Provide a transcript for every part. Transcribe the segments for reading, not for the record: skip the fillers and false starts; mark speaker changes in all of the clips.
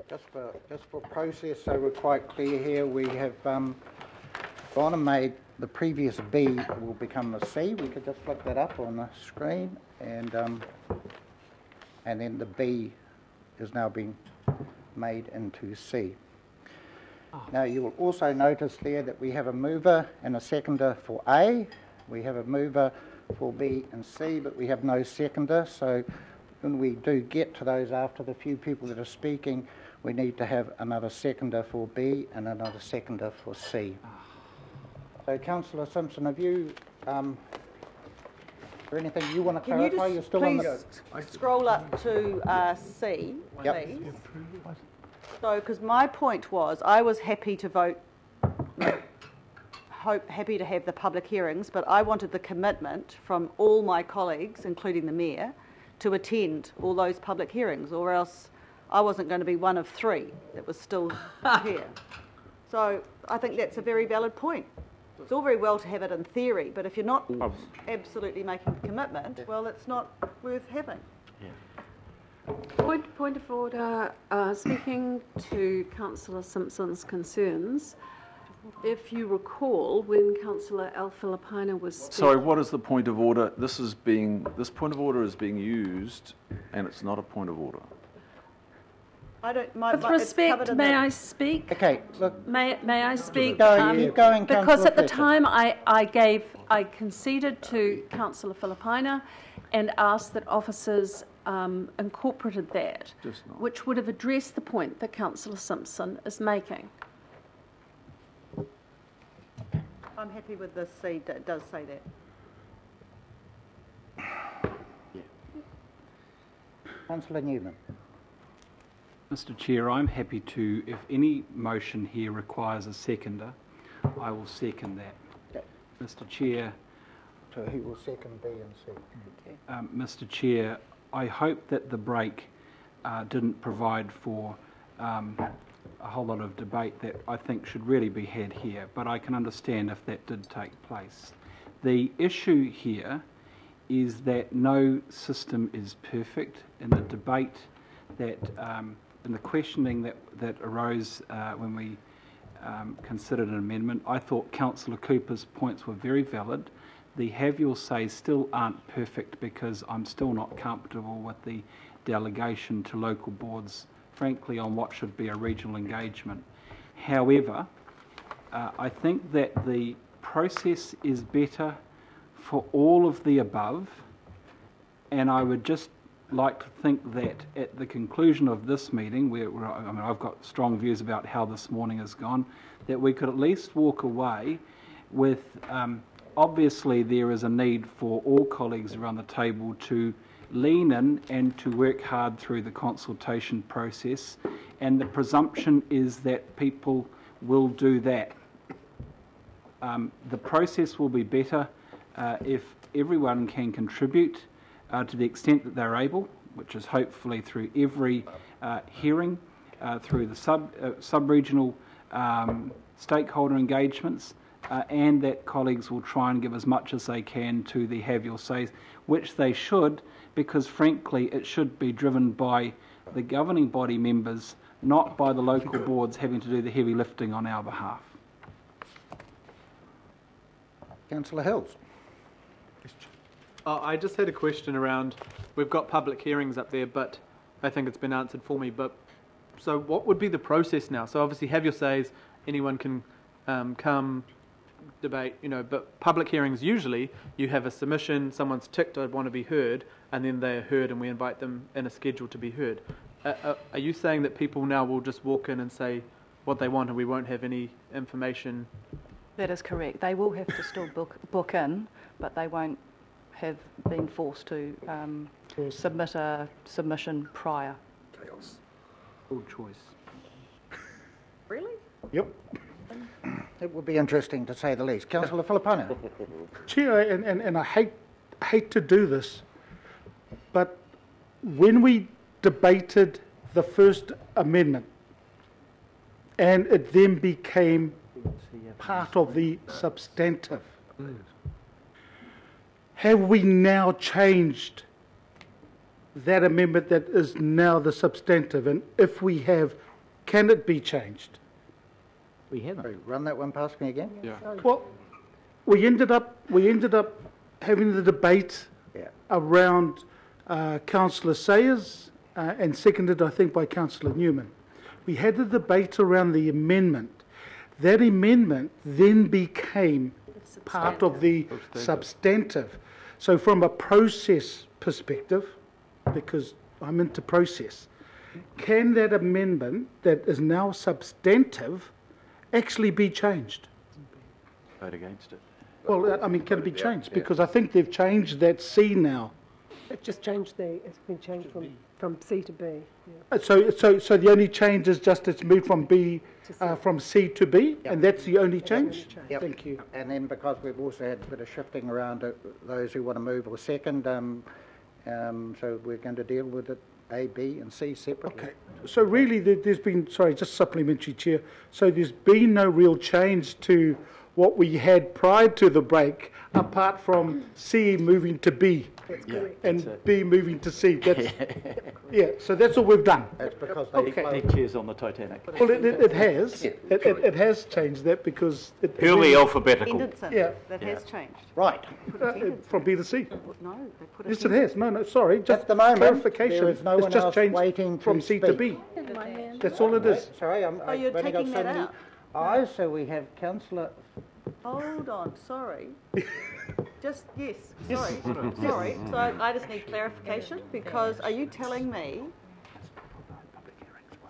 Speaker 1: Just for process, so we're quite clear here, we have gone and made the previous B will become a C. We could just flick that up on the screen, and then the B is now being made into C. Now you will also notice there that we have a mover and a seconder for A. We have a mover for B and C, but we have no seconder. So when we do get to those after the few people that are speaking, we need to have another seconder for B and another seconder for C. So Councillor Simpson, have you, is there anything you want to clarify? You're still on the...
Speaker 2: Scroll up to C, please. So, because my point was, I was happy to vote, happy to have the public hearings, but I wanted the commitment from all my colleagues, including the Mayor, to attend all those public hearings, or else I wasn't going to be one of three that was still here. So I think that's a very valid point. It's all very well to have it in theory, but if you're not absolutely making the commitment, well, it's not worth having.
Speaker 3: Yeah.
Speaker 4: Point of order, speaking to Councillor Simpson's concerns, if you recall, when Councillor Al-Filipina was speaking...
Speaker 3: Sorry, what is the point of order? This point of order is being used, and it's not a point of order.
Speaker 2: I don't...
Speaker 4: With respect, may I speak?
Speaker 1: Okay, look...
Speaker 4: May I speak?
Speaker 1: Keep going,
Speaker 4: because at the time I conceded to Councillor Filipina and asked that officers incorporated that, which would have addressed the point that Councillor Simpson is making.
Speaker 2: I'm happy with this C that does say that.
Speaker 1: Yeah. Councillor Newman.
Speaker 5: Mr. Chair, I'm happy to, if any motion here requires a seconder, I will second that.
Speaker 1: Okay.
Speaker 5: Mr. Chair.
Speaker 1: So who will second B and C? Okay.
Speaker 5: Mr. Chair, I hope that the break didn't provide for a whole lot of debate that I think should really be had here, but I can understand if that did take place. The issue here is that no system is perfect. In the debate that, in the questioning that arose when we considered an amendment, I thought Councillor Cooper's points were very valid. The have your say still aren't perfect because I'm still not comfortable with the delegation to local boards, frankly, on what should be a regional engagement. However, I think that the process is better for all of the above, and I would just like to think that at the conclusion of this meeting, I mean, I've got strong views about how this morning has gone, that we could at least walk away with, obviously there is a need for all colleagues around the table to lean in and to work hard through the consultation process, and the presumption is that people will do that. The process will be better if everyone can contribute to the extent that they're able, which is hopefully through every hearing, through the sub-regional stakeholder engagements, and that colleagues will try and give as much as they can to the have your says, which they should, because frankly it should be driven by the governing body members, not by the local boards having to do the heavy lifting on our behalf.
Speaker 1: Councillor Hills.
Speaker 6: I just had a question around, we've got public hearings up there, but I think it's been answered for me, but so what would be the process now? So obviously have your says, anyone can come, debate, you know, but public hearings usually you have a submission, someone's ticked I'd want to be heard, and then they're heard and we invite them in a schedule to be heard. Are you saying that people now will just walk in and say what they want and we won't have any information?
Speaker 7: That is correct. They will have to still book in, but they won't have been forced to submit a submission prior.
Speaker 5: Chaos. Full choice.
Speaker 2: Really?
Speaker 1: Yep. It would be interesting to say the least. Councillor Filipina.
Speaker 8: Chair, and I hate to do this, but when we debated the first amendment and it then became part of the substantive, have we now changed that amendment that is now the substantive? And if we have, can it be changed?
Speaker 9: We haven't.
Speaker 1: Sorry, run that one past me again?
Speaker 3: Yeah.
Speaker 8: Well, we ended up having the debate
Speaker 1: Yeah.
Speaker 8: around Councillor Sayers and seconded, I think, by Councillor Newman. We had the debate around the amendment. That amendment then became part of the substantive. So from a process perspective, because I'm into process, can that amendment that is now substantive actually be changed?
Speaker 9: Vote against it.
Speaker 8: Well, I mean, can it be changed? Because I think they've changed that C now.
Speaker 10: It just changed it's been changed from C to B. Yeah.
Speaker 8: So the only change is just it's moved from B, from C to B,
Speaker 1: Yep.
Speaker 8: and that's the only change?
Speaker 1: Yep.
Speaker 8: Thank you.
Speaker 1: And then because we've also had a bit of shifting around those who want to move or second, so we're going to deal with it A, B and C separately.
Speaker 8: Okay, so really there's been, sorry, just supplementary, Chair, so there's been no real change to what we had prior to the break, apart from C moving to B.
Speaker 10: That's correct.
Speaker 8: And B moving to C. That's, yeah, so that's all we've done.
Speaker 1: That's because they
Speaker 8: Okay.
Speaker 1: closed.
Speaker 9: Next year's on the Titanic.
Speaker 8: Well, it has. It has changed that because it
Speaker 9: Purely alphabetical.
Speaker 2: Henderson,
Speaker 8: Yeah.
Speaker 2: that has changed.
Speaker 1: Right.
Speaker 8: from B to C.
Speaker 2: No, they put it
Speaker 8: Yes, it has. No, sorry. Just
Speaker 1: At the moment,
Speaker 8: clarification.
Speaker 1: there is no
Speaker 8: It's
Speaker 1: one
Speaker 8: just
Speaker 1: else
Speaker 8: changed
Speaker 1: waiting to
Speaker 8: from C to
Speaker 1: speak.
Speaker 8: B. That's all it is.
Speaker 1: Sorry,
Speaker 2: Oh, you're
Speaker 1: I've only got
Speaker 2: taking
Speaker 1: so
Speaker 2: that
Speaker 1: many
Speaker 2: out?
Speaker 1: eyes, so we have Councillor.
Speaker 2: Hold on, sorry. Just, yes, sorry. So I just need clarification, because are you telling me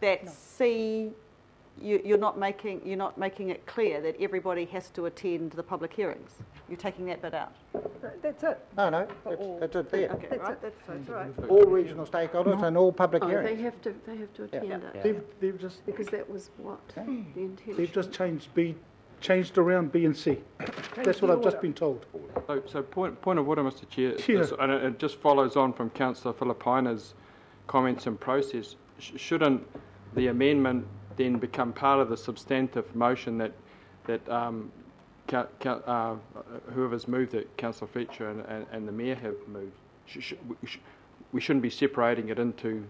Speaker 2: that C, you're not making it clear that everybody has to attend the public hearings? You're taking that bit out?
Speaker 10: That's it.
Speaker 1: No, that's it there.
Speaker 2: Okay, right, that's all right.
Speaker 1: All regional stakeholders and all public
Speaker 4: Oh,
Speaker 1: hearings.
Speaker 4: they have to attend it,
Speaker 8: They've just
Speaker 4: because that was what the intention.
Speaker 8: they've just changed around B and C. That's what I've just been told.
Speaker 5: So point of order, Mr. Chair,
Speaker 8: Yeah.
Speaker 5: and it just follows on from Councillor Filipaina's comments and process. Shouldn't the amendment then become part of the substantive motion that whoever's moved it, Councillor Fletcher and the Mayor have moved? We shouldn't be separating it into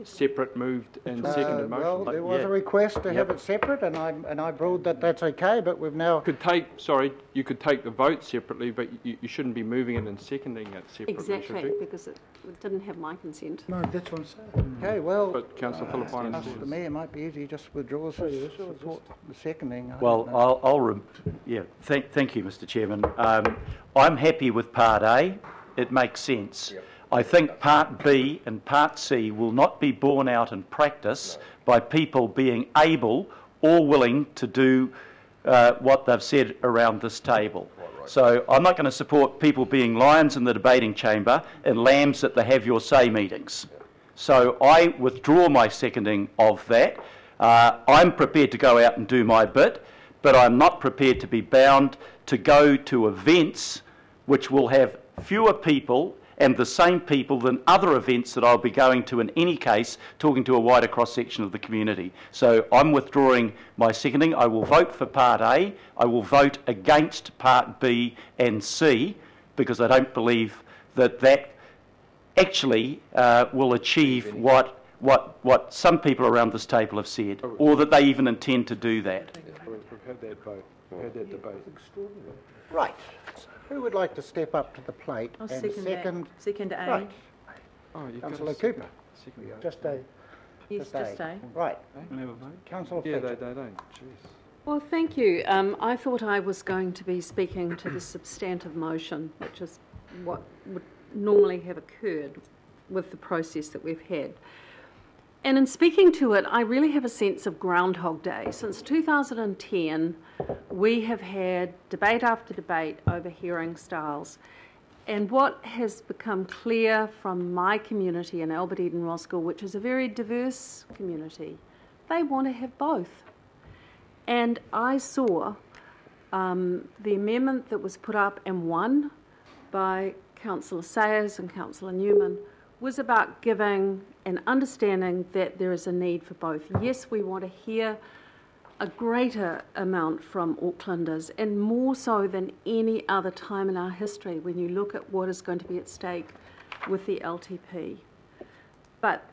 Speaker 5: separate moved and seconded
Speaker 1: Well,
Speaker 5: motions.
Speaker 1: there was a request to have it separate, and I ruled that that's okay, but we've now.
Speaker 5: You could take the vote separately, but you shouldn't be moving it and seconding it separately, should
Speaker 4: Exactly,
Speaker 5: you?
Speaker 4: because it didn't have my consent.
Speaker 8: No, that's what I'm saying.
Speaker 1: Okay, well,
Speaker 5: But Councillor Filipaina
Speaker 1: ask the Mayor, might be easy, just withdraw support the seconding. I
Speaker 9: Well,
Speaker 1: don't know.
Speaker 9: thank you, Mr. Chairman. I'm happy with Part A. It makes sense. I think Part B and Part C will not be borne out in practice by people being able or willing to do what they've said around this table. So I'm not going to support people being lions in the debating chamber and lambs at the have your say meetings. So I withdraw my seconding of that. I'm prepared to go out and do my bit, but I'm not prepared to be bound to go to events which will have fewer people and the same people than other events that I'll be going to in any case, talking to a wider cross-section of the community. So I'm withdrawing my seconding. I will vote for Part A. I will vote against Part B and C, because I don't believe that actually will achieve what some people around this table have said, or that they even intend to do that.
Speaker 5: We've had that vote. We've had that debate.
Speaker 1: Right. Who would like to step up to the plate
Speaker 7: I'll
Speaker 1: and second?
Speaker 7: Second A.
Speaker 1: Right.
Speaker 5: Oh, you've got
Speaker 1: Councillor
Speaker 5: a
Speaker 1: Cooper.
Speaker 5: second.
Speaker 8: Just a.
Speaker 7: Yes, just A.
Speaker 1: Right.
Speaker 5: Can I have a vote?
Speaker 1: Councillor
Speaker 5: Yeah,
Speaker 1: Fletcher.
Speaker 5: they don't. Jeez.
Speaker 4: Well, thank you. I thought I was going to be speaking to the substantive motion, which is what would normally have occurred with the process that we've had. And in speaking to it, I really have a sense of Groundhog Day. Since 2010, we have had debate after debate over hearing styles. And what has become clear from my community in Albert Eden Roskill, which is a very diverse community, they want to have both. And I saw the amendment that was put up and won by Councillor Sayers and Councillor Newman was about giving an understanding that there is a need for both. Yes, we want to hear a greater amount from Aucklanders, and more so than any other time in our history when you look at what is going to be at stake with the LTP. But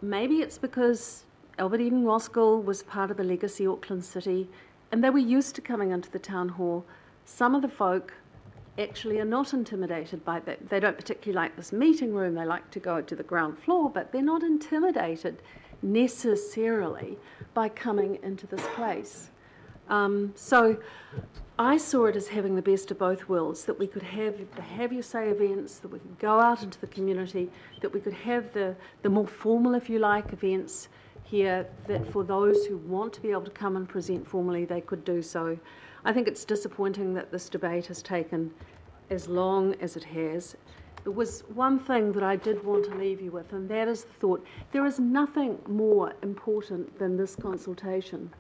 Speaker 4: maybe it's because Albert Eden Roskill was part of the legacy Auckland City, and they were used to coming into the town hall. Some of the folk actually are not intimidated by that. They don't particularly like this meeting room. They like to go to the ground floor, but they're not intimidated necessarily by coming into this place. So I saw it as having the best of both worlds, that we could have the Have Your Say events, that we could go out into the community, that we could have the more formal, if you like, events here, that for those who want to be able to come and present formally, they could do so. I think it's disappointing that this debate has taken as long as it has. There was one thing that I did want to leave you with, and that is the thought, there is nothing more important than this consultation.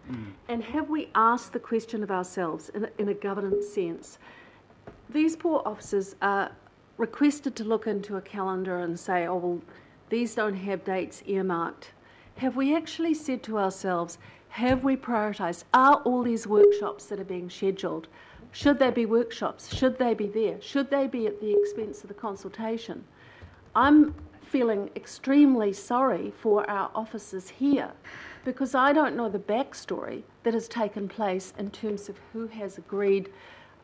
Speaker 4: And have we asked the question of ourselves in a governance sense? These poor officers are requested to look into a calendar and say, oh, well, these don't have dates earmarked. Have we actually said to ourselves, have we prioritised? Are all these workshops that are being scheduled, should they be workshops? Should they be there? Should they be at the expense of the consultation? I'm feeling extremely sorry for our officers here because I don't know the backstory that has taken place in terms of who has agreed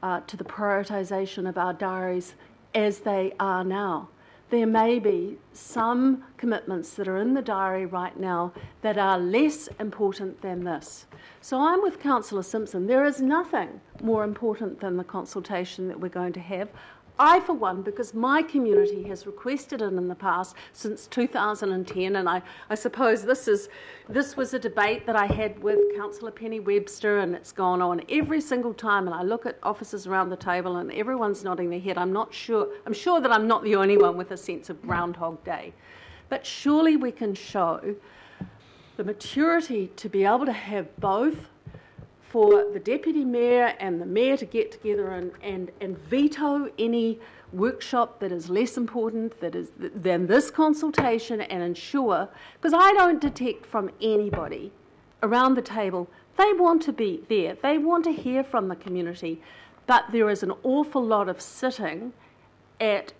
Speaker 4: to the prioritisation of our diaries as they are now. There may be some commitments that are in the diary right now that are less important than this. So I'm with Councillor Simpson. There is nothing more important than the consultation that we're going to have. I, for one, because my community has requested it in the past since 2010, and I suppose this was a debate that I had with Councillor Penny Webster, and it's gone on every single time, and I look at officers around the table and everyone's nodding their head. I'm sure that I'm not the only one with a sense of Groundhog Day. But surely we can show the maturity to be able to have both, for the Deputy Mayor and the Mayor to get together and veto any workshop that is less important than this consultation, and ensure, because I don't detect from anybody around the table, they want to be there, they want to hear from the community, but there is an awful lot of sitting at,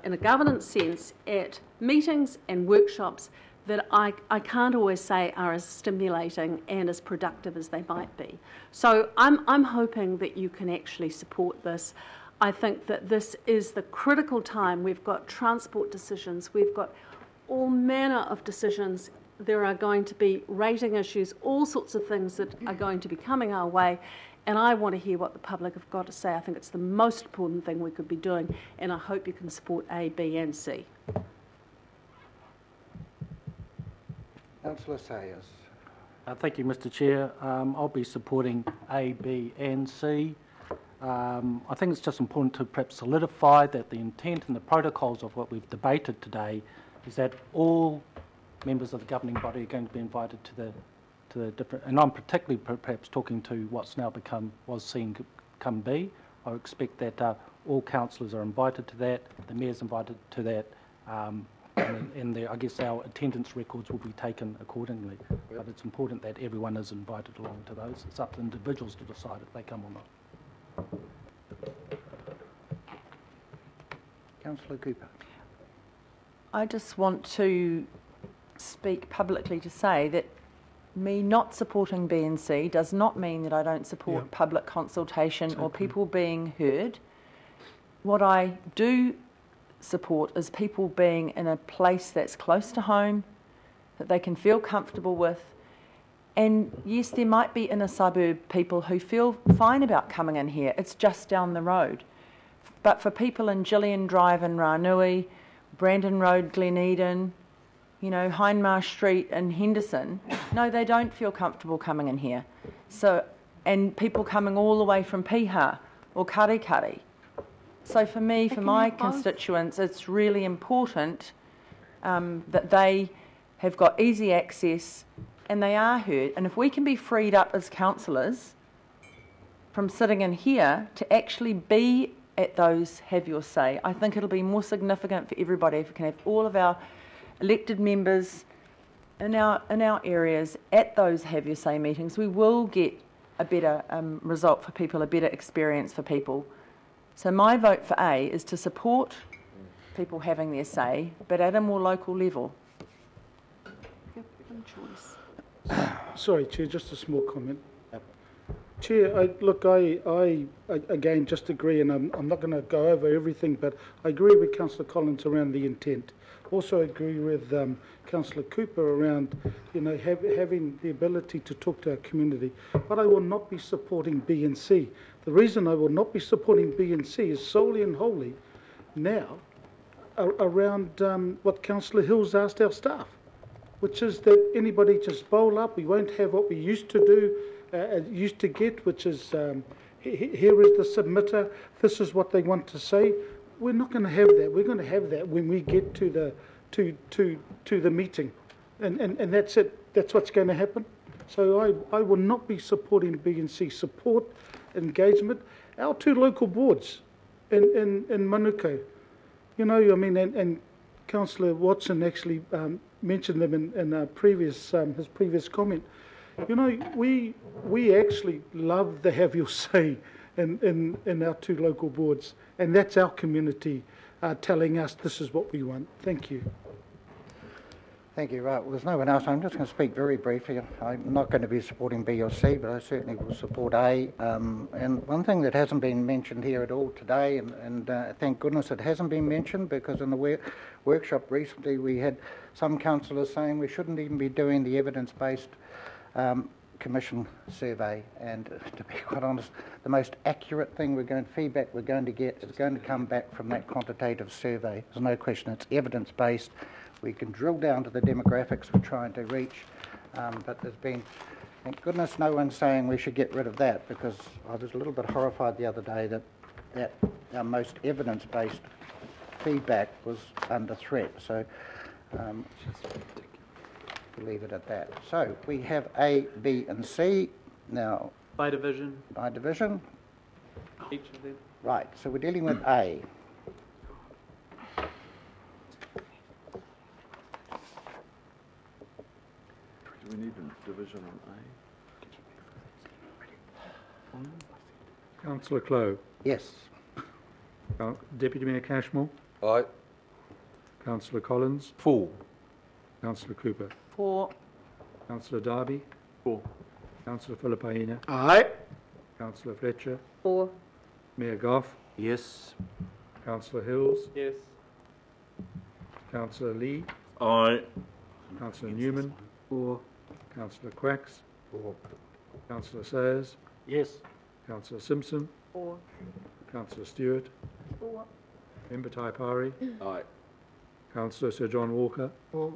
Speaker 4: in a governance sense, at meetings and workshops that I can't always say are as stimulating and as productive as they might be. So I'm hoping that you can actually support this. I think that this is the critical time. We've got transport decisions, we've got all manner of decisions. There are going to be rating issues, all sorts of things that are going to be coming our way, and I want to hear what the public have got to say. I think it's the most important thing we could be doing, and I hope you can support A, B and C.
Speaker 1: Councillor Sayers.
Speaker 11: Thank you, Mr Chair. I'll be supporting A, B and C. I think it's just important to perhaps solidify that the intent and the protocols of what we've debated today is that all members of the governing body are going to be invited to the different, and I'm particularly perhaps talking to what's now was seen come B. I expect that all councillors are invited to that, the mayor's invited to that, and I guess our attendance records will be taken accordingly. Yep. But it's important that everyone is invited along to those. It's up to individuals to decide if they come or not.
Speaker 1: Councillor Cooper.
Speaker 12: I just want to speak publicly to say that me not supporting B and C does not mean that I don't support public consultation or people being heard. What I do support is people being in a place that's close to home, that they can feel comfortable with. And yes, there might be inner suburb people who feel fine about coming in here. It's just down the road. But for people in Gillian Drive in Ranui, Brandon Road, Glen Eden, Hindmarsh Street in Henderson, no, they don't feel comfortable coming in here. So, and people coming all the way from Piha or Karikari. So for me, for my constituents, it's really important that they have got easy access and they are heard. And if we can be freed up as councillors from sitting in here to actually be at those Have Your Say, I think it'll be more significant for everybody if we can have all of our elected members in our areas at those Have Your Say meetings. We will get a better result for people, a better experience for people. So my vote for A is to support people having their say, but at a more local level.
Speaker 4: Good choice.
Speaker 8: Sorry, Chair, just a small comment. Chair, I again just agree, and I'm not going to go over everything, but I agree with Councillor Collins around the intent. Also agree with Councillor Cooper around, having the ability to talk to our community. But I will not be supporting B and C. The reason I will not be supporting B and C is solely and wholly now around what Councillor Hills asked our staff, which is that anybody just bowl up. We won't have what we used to do, used to get, which is here is the submitter. This is what they want to say. We're not going to have that. We're going to have that when we get to the meeting, and that's it. That's what's going to happen. So I will not be supporting B and C. Support engagement. Our two local boards in Manukau, and Councillor Watson actually mentioned them in his previous comment. We actually love to have your say in our two local boards, and that's our community telling us this is what we want. Thank you.
Speaker 1: Thank you. Right, well, there's no one else. I'm just going to speak very briefly. I'm not going to be supporting B or C, but I certainly will support A. And one thing that hasn't been mentioned here at all today, and thank goodness it hasn't been mentioned, because in the workshop recently we had some councillors saying we shouldn't even be doing the evidence-based commission survey, and to be quite honest, the most accurate feedback we're going to get is going to come back from that quantitative survey. There's no question, it's evidence-based. We can drill down to the demographics we're trying to reach, but there's been, thank goodness, no one's saying we should get rid of that, because I was a little bit horrified the other day that our most evidence-based feedback was under threat. So we'll leave it at that. So we have A, B and C. Now,
Speaker 6: by division.
Speaker 1: By division.
Speaker 6: Each of them.
Speaker 1: Right, so we're dealing with A.
Speaker 3: Do we need a division on A?
Speaker 13: Councillor Clow.
Speaker 1: Yes.
Speaker 13: Deputy Mayor Cashmore.
Speaker 14: Aye.
Speaker 13: Councillor Collins.
Speaker 14: 4.
Speaker 13: Councillor Cooper.
Speaker 12: 4.
Speaker 13: Councillor Darby.
Speaker 6: 4.
Speaker 13: Councillor Filipaina.
Speaker 8: Aye.
Speaker 13: Councillor Fletcher.
Speaker 10: 4.
Speaker 13: Mayor Goff.
Speaker 14: Yes.
Speaker 13: Councillor Hills.
Speaker 6: Yes.
Speaker 13: Councillor Lee.
Speaker 14: Aye.
Speaker 13: Councillor Newman. 4. Councillor Quacks.
Speaker 14: 4.
Speaker 13: Councillor Sayers.
Speaker 11: Yes.
Speaker 13: Councillor Simpson.
Speaker 10: 4.
Speaker 13: Councillor Stewart.
Speaker 10: 4.
Speaker 13: Member Taipari.
Speaker 14: Aye.
Speaker 13: Councillor Sir John Walker.
Speaker 10: 4.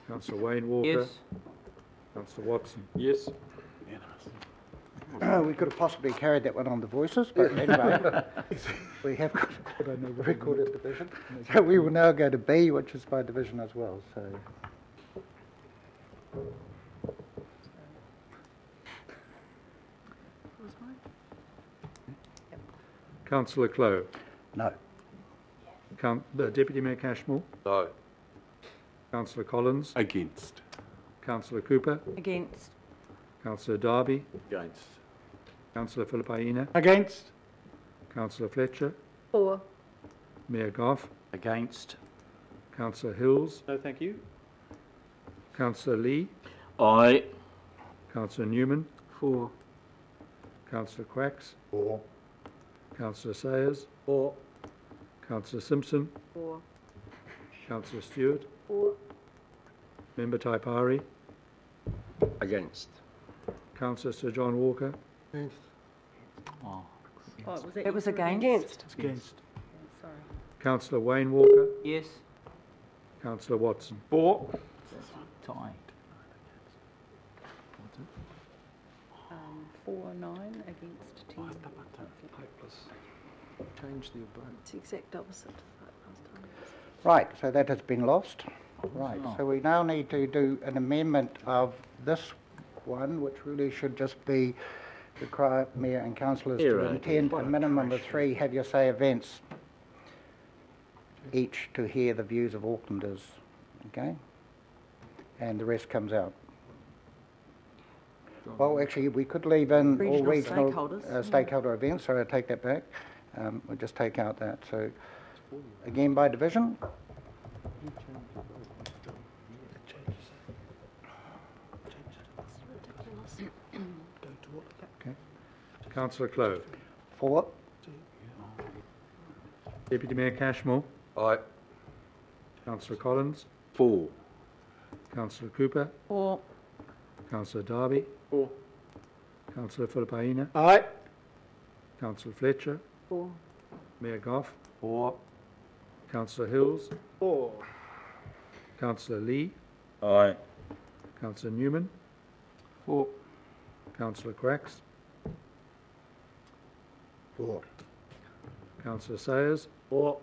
Speaker 13: Councillor Wayne Walker.
Speaker 14: Yes.
Speaker 13: Councillor Watson.
Speaker 14: Yes.
Speaker 1: We could have possibly carried that one on the voices, but anyway, we have got a recorded division. So we will now go to B, which is by division as well. So.
Speaker 13: Councillor Clow.
Speaker 1: No.
Speaker 13: Deputy Mayor Cashmore.
Speaker 14: No.
Speaker 13: Councillor Collins.
Speaker 14: Against.
Speaker 13: Councillor Cooper.
Speaker 12: Against.
Speaker 13: Councillor Darby.
Speaker 14: Against.
Speaker 13: Councillor Filipaina.
Speaker 8: Against.
Speaker 13: Councillor Fletcher.
Speaker 10: 4.
Speaker 13: Mayor Goff.
Speaker 9: Against.
Speaker 13: Councillor Hills.
Speaker 6: No, thank you.
Speaker 13: Councillor Lee.
Speaker 14: Aye.
Speaker 13: Councillor Newman.
Speaker 5: 4.
Speaker 13: Councillor Quacks.
Speaker 14: 4.
Speaker 13: Councillor Sayers.
Speaker 14: 4.
Speaker 13: Councillor Simpson.
Speaker 10: 4.
Speaker 13: Councillor Stewart.
Speaker 10: 4.
Speaker 13: Member Taipari.
Speaker 14: Against.
Speaker 13: Councillor Sir John Walker.
Speaker 12: Oh, it was against?
Speaker 10: Against.
Speaker 8: Against.
Speaker 10: Sorry.
Speaker 13: Councillor Wayne Walker.
Speaker 11: Yes.
Speaker 13: Councillor Watson.
Speaker 14: 4.
Speaker 11: Tied.
Speaker 10: 4, 9 against 10.
Speaker 3: Hopeless. Change the vote.
Speaker 10: It's the exact opposite of that last time.
Speaker 1: Right, so that has been lost. Right, so we now need to do an amendment of this one, which really should just be require Mayor and Councillors to attend a minimum of 3 have your say events each to hear the views of Aucklanders, okay? And the rest comes out. Well, actually, we could leave in all regional
Speaker 2: stakeholders.
Speaker 1: stakeholder events, so I take that back. We'll just take out that. So, again, by division.
Speaker 13: Councillor Clove.
Speaker 1: For.
Speaker 13: Deputy Mayor Cashmore.
Speaker 14: Aye.
Speaker 13: Councillor Collins.
Speaker 14: For.
Speaker 13: Councillor Cooper.
Speaker 12: Or
Speaker 13: Councillor Darby.
Speaker 6: For.
Speaker 13: Councillor Filipaina.
Speaker 8: Aye.
Speaker 13: Councillor Fletcher.
Speaker 10: For.
Speaker 13: Mayor Goff.
Speaker 9: For.
Speaker 13: Councillor Hills.
Speaker 8: For.
Speaker 13: Councillor Lee.
Speaker 14: Aye.
Speaker 13: Councillor Newman.
Speaker 5: For.
Speaker 13: Councillor Cracks.
Speaker 1: For.
Speaker 13: Councillor Sayers.
Speaker 14: For.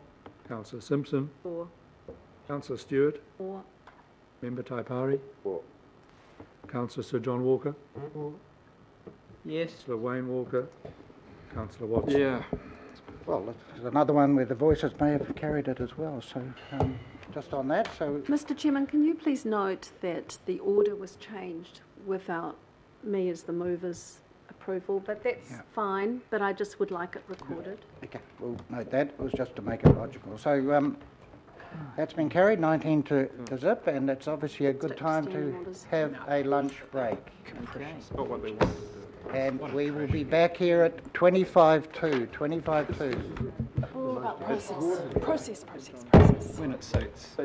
Speaker 13: Councillor Simpson.
Speaker 10: For.
Speaker 13: Councillor Stewart.
Speaker 10: For.
Speaker 13: Member Taipari.
Speaker 14: For.
Speaker 13: Councillor Sir John Walker.
Speaker 6: Yes.
Speaker 13: Councillor Wayne Walker. Councillor Watson.
Speaker 5: Yeah.
Speaker 1: Well, there's another one where the voices may have carried it as well, so just on that, so
Speaker 4: Mr Chairman, can you please note that the order was changed without me as the mover's approval, but that's fine, but I just would like it recorded.
Speaker 1: okay, we'll note that. It was just to make it logical. So that's been carried, 19 to zip, and it's obviously a good time to have a lunch break. And we will be back here at 25:02.
Speaker 4: All about process.
Speaker 5: When it suits.